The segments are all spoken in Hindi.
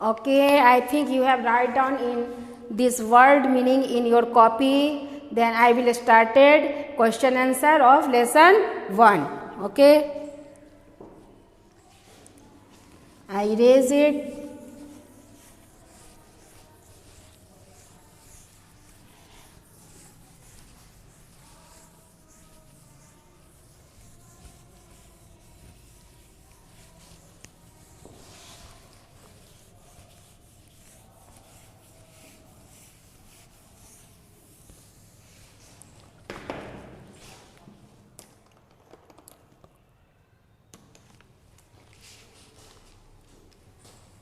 Okay, I think you have write down in this word meaning in your copy. Then I will started question answer of lesson 1. Okay, I erase it.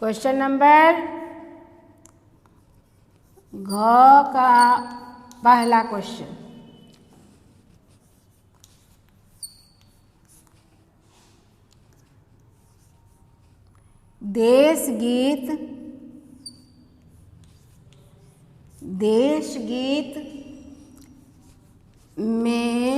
Question number घ का पहला क्वेश्चन, देश गीत में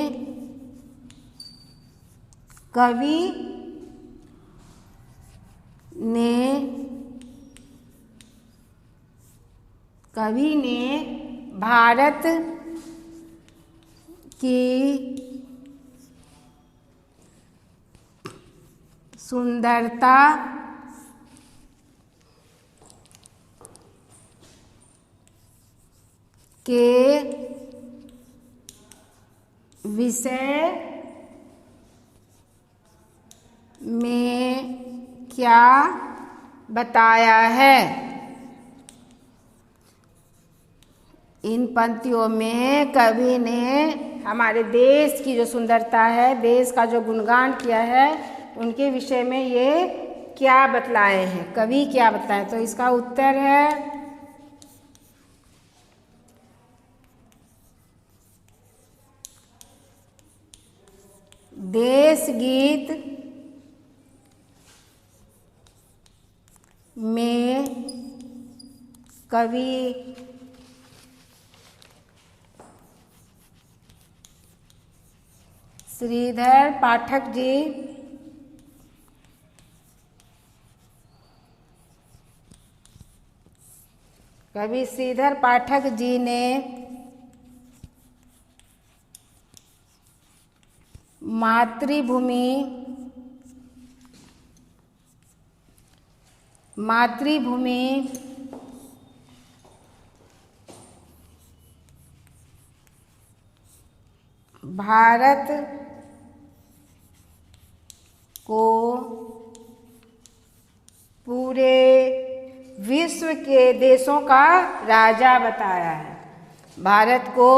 कवि ने भारत की सुंदरता के विषय में क्या बताया है। इन पंक्तियों में कवि ने हमारे देश की जो सुंदरता है, देश का जो गुणगान किया है, उनके विषय में ये क्या बतलाए हैं, कवि क्या बताए। तो इसका उत्तर है देश गीत में कवि श्रीधर पाठक जी ने मातृभूमि भारत को पूरे विश्व के देशों का राजा बताया है। भारत को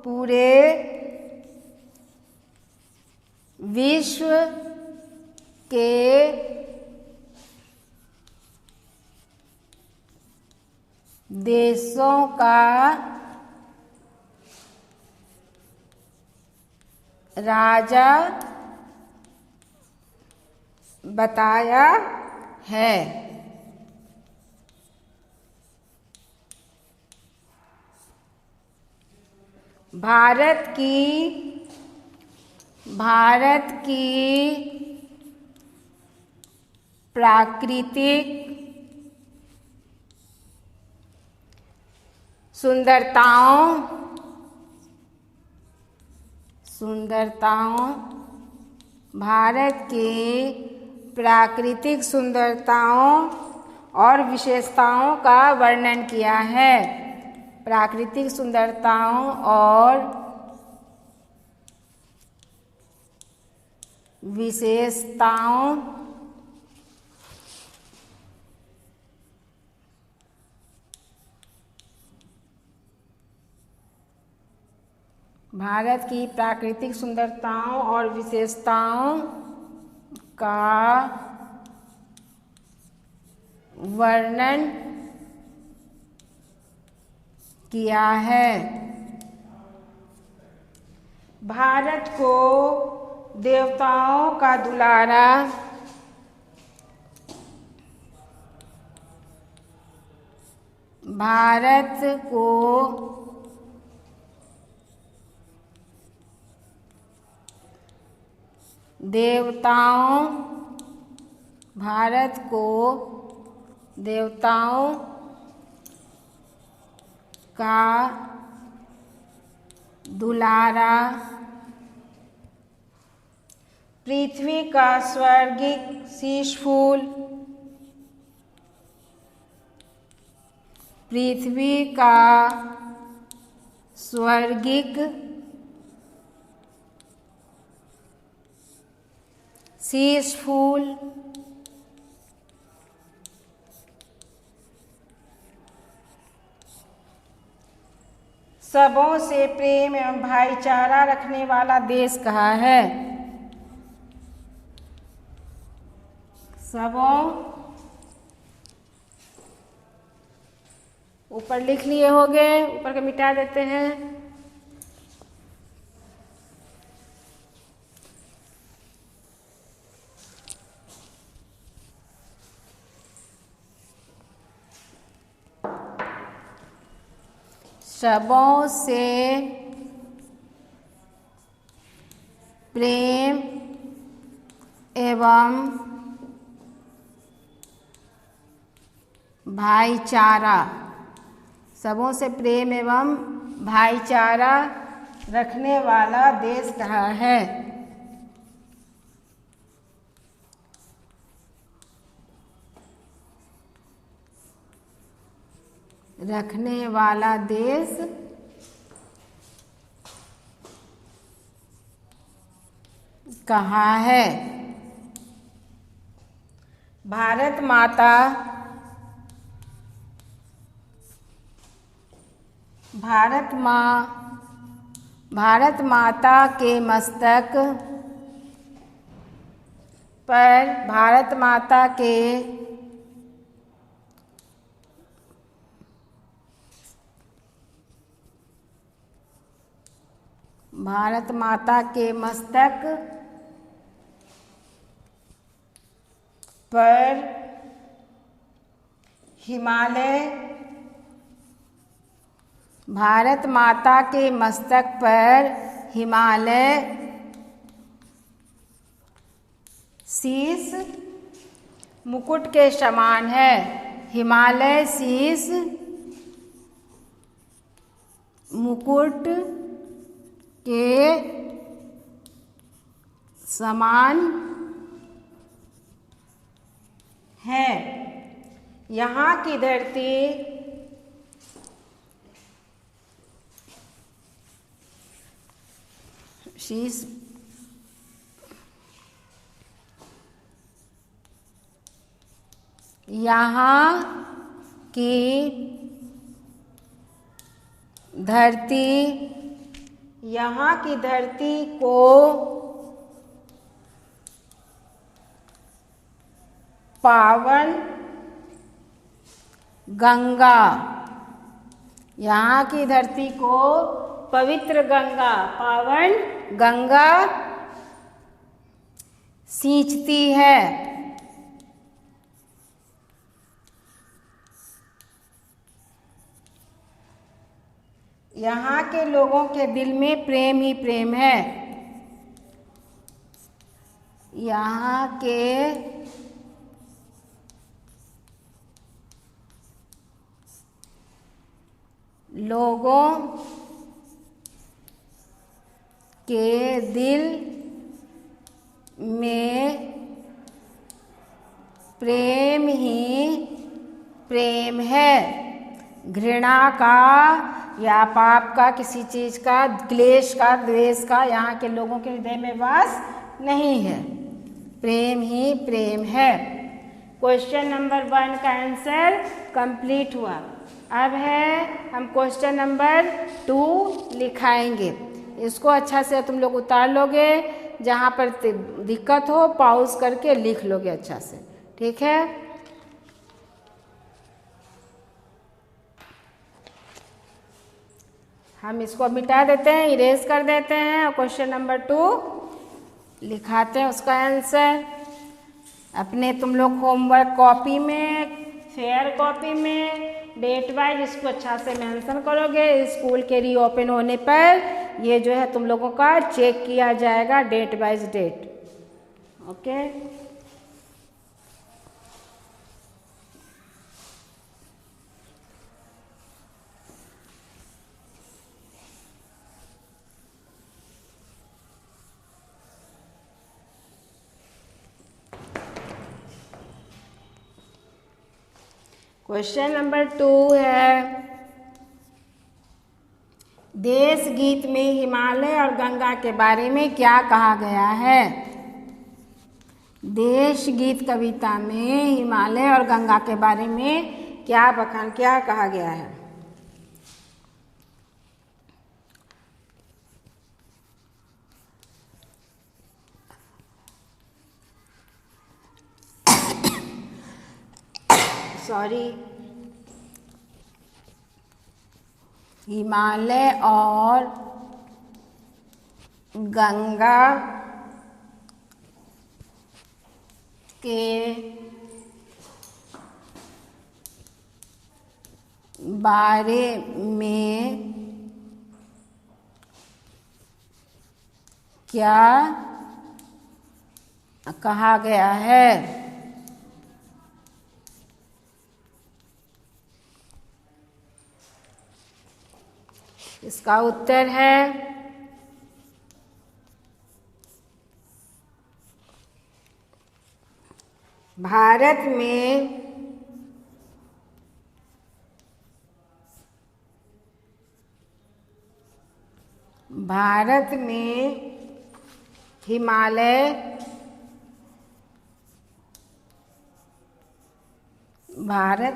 पूरे विश्व के देशों का राजा बताया है। भारत की प्राकृतिक सुंदरताओं और विशेषताओं का वर्णन किया है। प्राकृतिक सुंदरताओं और विशेषताओं भारत की प्राकृतिक सुंदरताओं और विशेषताओं का वर्णन किया है। भारत को देवताओं का दुलारा भारत को देवताओं का दुलारा, पृथ्वी का स्वर्गिक शीश फूल, पृथ्वी का स्वर्गिक शीश फूल, सबों से प्रेम एवं भाईचारा रखने वाला देश कहाँ है? सबों, ऊपर लिख लिए होंगे, ऊपर के मिटा देते हैं। सबों से प्रेम एवं भाईचारा, सबों से प्रेम एवं भाईचारा रखने वाला देश कहाँ है? रखने वाला देश कहाँ है? भारत माता, भारत माता के मस्तक पर, भारत माता के मस्तक पर हिमालय, भारत माता के मस्तक पर हिमालय शीश मुकुट के समान है। हिमालय शीश मुकुट के समान है। यहाँ की धरती शीश यहाँ की धरती को पावन गंगा, यहाँ की धरती को पवित्र गंगा, पावन गंगा सींचती है। यहाँ के लोगों के दिल में प्रेम ही प्रेम है। यहाँ के लोगों के दिल में प्रेम ही प्रेम है। घृणा का या पाप का, किसी चीज का, क्लेश का, द्वेष का यहाँ के लोगों के हृदय में वास नहीं है। प्रेम ही प्रेम है। क्वेश्चन नंबर 1 का आंसर कंप्लीट हुआ। अब है हम क्वेश्चन नंबर 2 लिखाएंगे। इसको अच्छा से तुम लोग उतार लोगे, जहाँ पर दिक्कत हो पॉज करके लिख लोगे अच्छा से, ठीक है। हम इसको मिटा देते हैं, इरेज कर देते हैं और क्वेश्चन नंबर 2 लिखाते हैं उसका आंसर। अपने तुम लोग होमवर्क कॉपी में, फेयर कॉपी में डेट वाइज इसको अच्छा से मेंशन करोगे। स्कूल के रीओपन होने पर ये जो है तुम लोगों का चेक किया जाएगा date wise date, okay. Question number 2 है, देश गीत में हिमालय और गंगा के बारे में क्या कहा गया है? देश गीत कविता में हिमालय और गंगा के बारे में क्या कहा गया है? हिमालय और गंगा के बारे में क्या कहा गया है? इसका उत्तर है भारत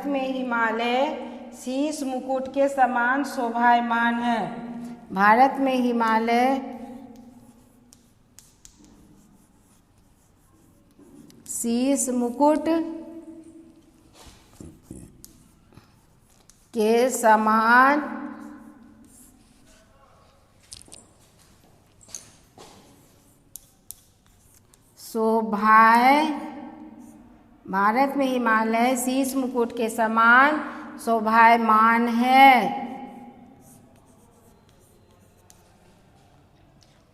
में हिमालय शीश मुकुट के समान शोभायमान है। भारत में हिमालय शीश मुकुट के समान भारत में हिमालय शीश मुकुट के समान शोभायमान है।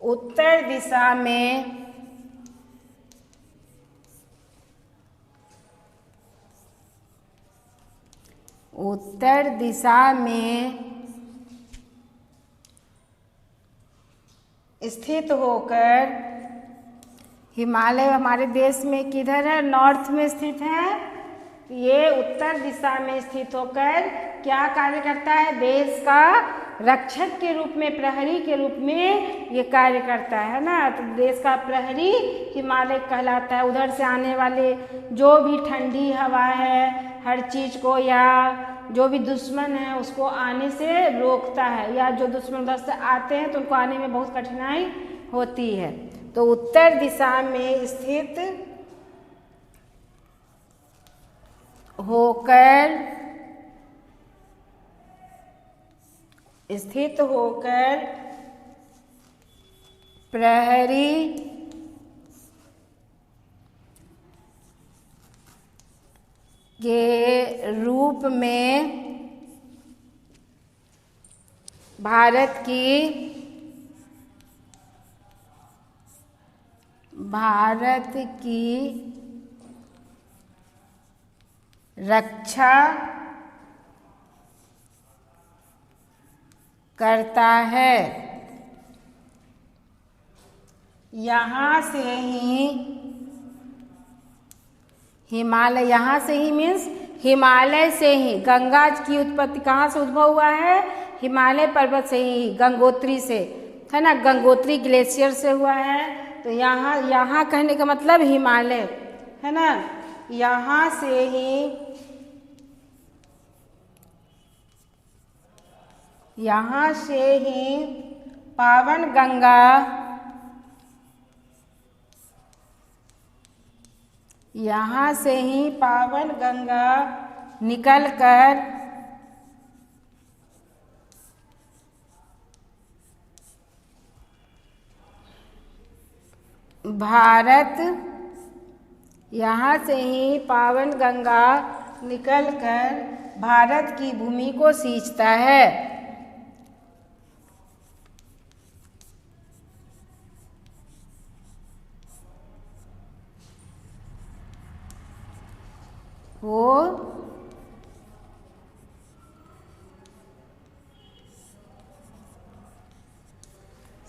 उत्तर दिशा में स्थित होकर हिमालय हमारे देश में किधर है? नॉर्थ में स्थित है। ये उत्तर दिशा में स्थित होकर क्या कार्य करता है? देश का रक्षक के रूप में, प्रहरी के रूप में ये कार्य करता है ना। तो देश का प्रहरी हिमालय कहलाता है। उधर से आने वाले जो भी ठंडी हवा है, हर चीज़ को, या जो भी दुश्मन है उसको आने से रोकता है, या जो दुश्मन उधर से आते हैं तो उनको आने में बहुत कठिनाई होती है। तो उत्तर दिशा में स्थित होकर प्रहरी के रूप में भारत की रक्षा करता है। यहाँ से ही मीन्स हिमालय से ही गंगा की उत्पत्ति कहाँ से उद्भव हुआ है? हिमालय पर्वत से ही, गंगोत्री से, है ना। गंगोत्री ग्लेशियर से हुआ है। तो यहाँ कहने का मतलब हिमालय, है ना। यहाँ से ही पावन गंगा निकलकर भारत की भूमि को सींचता है। वो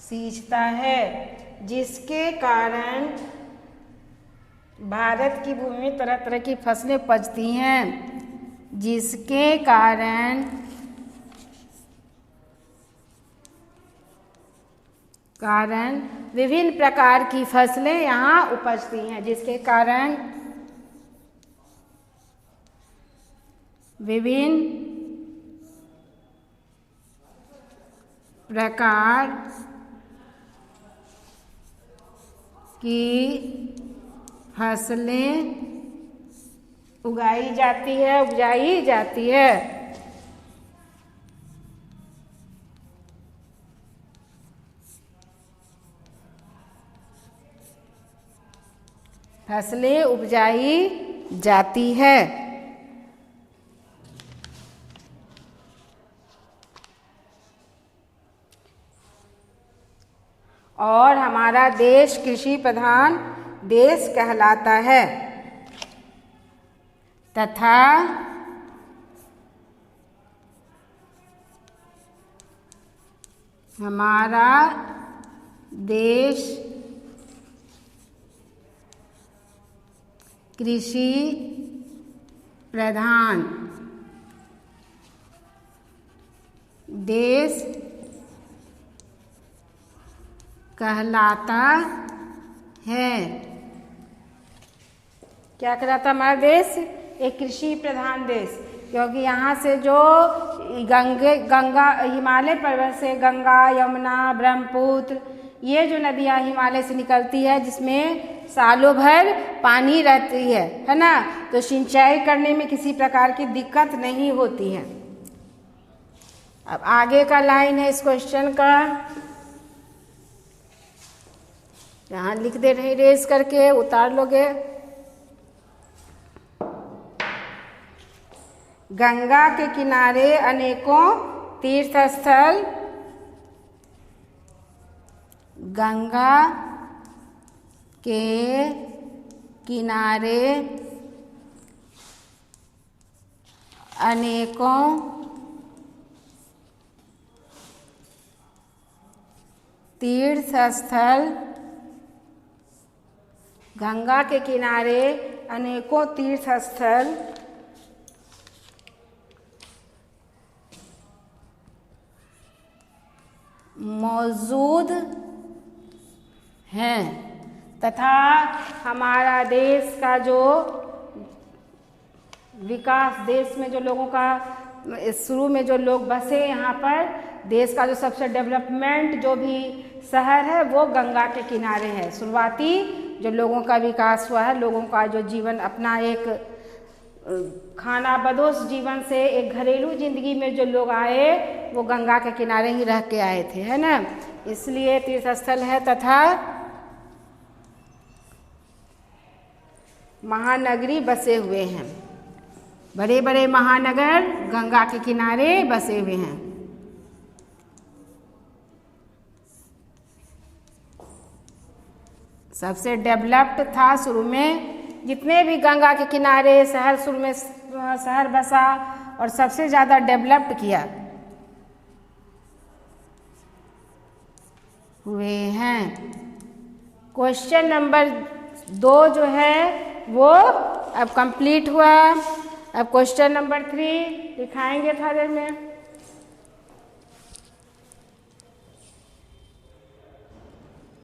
सींचता है, जिसके कारण भारत की भूमि में तरह तरह की फसलें उपजती हैं। जिसके कारण विभिन्न प्रकार की फसलें यहाँ उपजती हैं, जिसके कारण विभिन्न प्रकार की फसलें उपजाई जाती है। फसलें उपजाई जाती है। और हमारा देश कृषि प्रधान देश कहलाता है तथा हमारा देश कृषि प्रधान देश कहलाता है। क्या कहलाता हमारा देश? एक कृषि प्रधान देश, क्योंकि यहाँ से जो गंगा हिमालय पर्वत से गंगा, यमुना, ब्रह्मपुत्र ये जो नदियाँ हिमालय से निकलती है, जिसमें सालों भर पानी रहती है ना, तो सिंचाई करने में किसी प्रकार की दिक्कत नहीं होती है। अब आगे का लाइन है इस क्वेश्चन का, यहाँ लिख दे रहे, रेस करके उतार लोगे। गंगा के किनारे अनेकों तीर्थ स्थल, गंगा के किनारे अनेकों तीर्थ स्थल, गंगा के किनारे अनेकों तीर्थ स्थल मौजूद हैं तथा हमारा देश का जो विकास, देश में जो लोगों का शुरू में जो लोग बसे यहाँ पर, देश का जो सबसे डेवलपमेंट जो भी शहर है वो गंगा के किनारे है। शुरुआती जो लोगों का विकास हुआ है, लोगों का जो जीवन अपना एक खाना बदोश जीवन से एक घरेलू जिंदगी में जो लोग आए वो गंगा के किनारे ही रह के आए थे, है ना, इसलिए तीर्थ स्थल है तथा महानगरी बसे हुए हैं। बड़े बड़े महानगर गंगा के किनारे बसे हुए हैं। सबसे डेवलप्ड था शुरू में, जितने भी गंगा के किनारे शहर शुरू में शहर बसा और सबसे ज़्यादा डेवलप्ड किया हुए हैं। क्वेश्चन नंबर 2 जो है वो अब कंप्लीट हुआ। अब क्वेश्चन नंबर 3 दिखाएंगे थोड़ी देर में।